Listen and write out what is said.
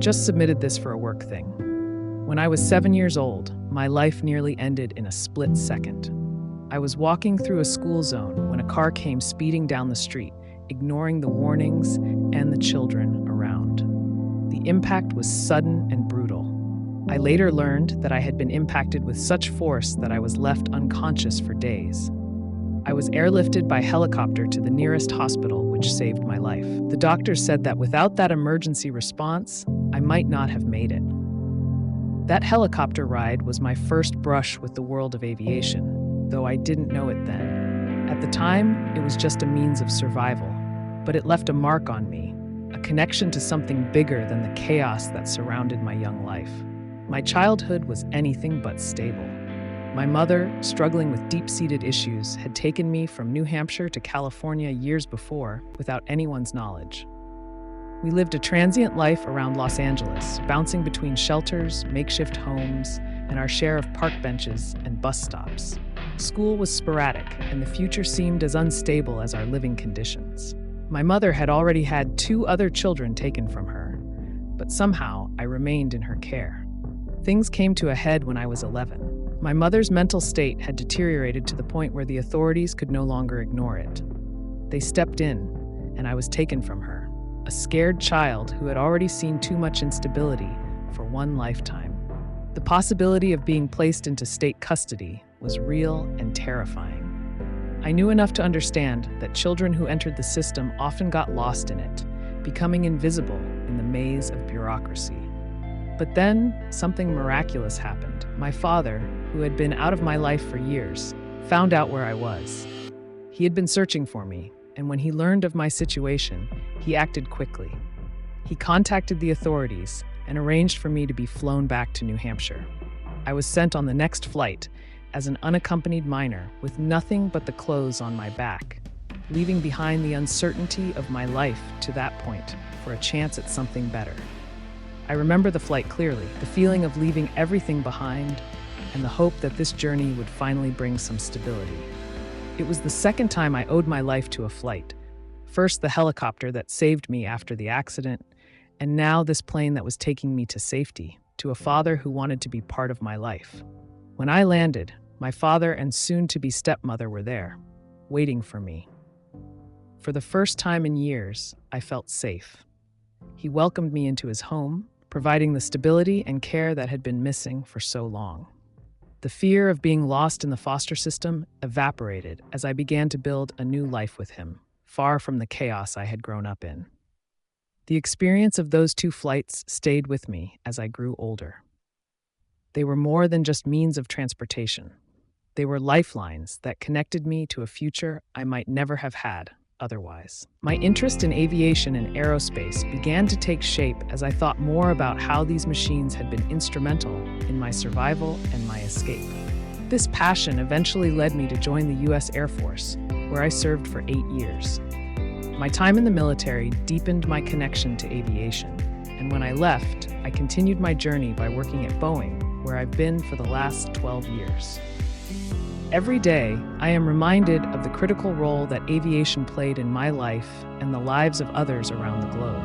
Just submitted this for a work thing. When I was 7 years old, my life nearly ended in a split second. I was walking through a school zone when a car came speeding down the street, ignoring the warnings and the children around. The impact was sudden and brutal. I later learned that I had been impacted with such force that I was left unconscious for days. I was airlifted by helicopter to the nearest hospital, which saved my life. The doctors said that without that emergency response, I might not have made it. That helicopter ride was my first brush with the world of aviation, though I didn't know it then. At the time, it was just a means of survival, but it left a mark on me, a connection to something bigger than the chaos that surrounded my young life. My childhood was anything but stable. My mother, struggling with deep-seated issues, had taken me from New Hampshire to California years before without anyone's knowledge. We lived a transient life around Los Angeles, bouncing between shelters, makeshift homes, and our share of park benches and bus stops. School was sporadic, and the future seemed as unstable as our living conditions. My mother had already had 2 other children taken from her, but somehow I remained in her care. Things came to a head when I was 11. My mother's mental state had deteriorated to the point where the authorities could no longer ignore it. They stepped in, and I was taken from her, a scared child who had already seen too much instability for one lifetime. The possibility of being placed into state custody was real and terrifying. I knew enough to understand that children who entered the system often got lost in it, becoming invisible in the maze of bureaucracy. But then, something miraculous happened. My father, who had been out of my life for years, found out where I was. He had been searching for me, and when he learned of my situation, he acted quickly. He contacted the authorities and arranged for me to be flown back to New Hampshire. I was sent on the next flight as an unaccompanied minor with nothing but the clothes on my back, leaving behind the uncertainty of my life to that point for a chance at something better. I remember the flight clearly, the feeling of leaving everything behind and the hope that this journey would finally bring some stability. It was the second time I owed my life to a flight. First, the helicopter that saved me after the accident, and now this plane that was taking me to safety, to a father who wanted to be part of my life. When I landed, my father and soon-to-be stepmother were there, waiting for me. For the first time in years, I felt safe. He welcomed me into his home, providing the stability and care that had been missing for so long. The fear of being lost in the foster system evaporated as I began to build a new life with him, far from the chaos I had grown up in. The experience of those 2 flights stayed with me as I grew older. They were more than just means of transportation. They were lifelines that connected me to a future I might never have had otherwise. My interest in aviation and aerospace began to take shape as I thought more about how these machines had been instrumental in my survival and my escape. This passion eventually led me to join the U.S. Air Force, where I served for 8 years. My time in the military deepened my connection to aviation, and when I left, I continued my journey by working at Boeing, where I've been for the last 12 years. Every day, I am reminded of the critical role that aviation played in my life and the lives of others around the globe.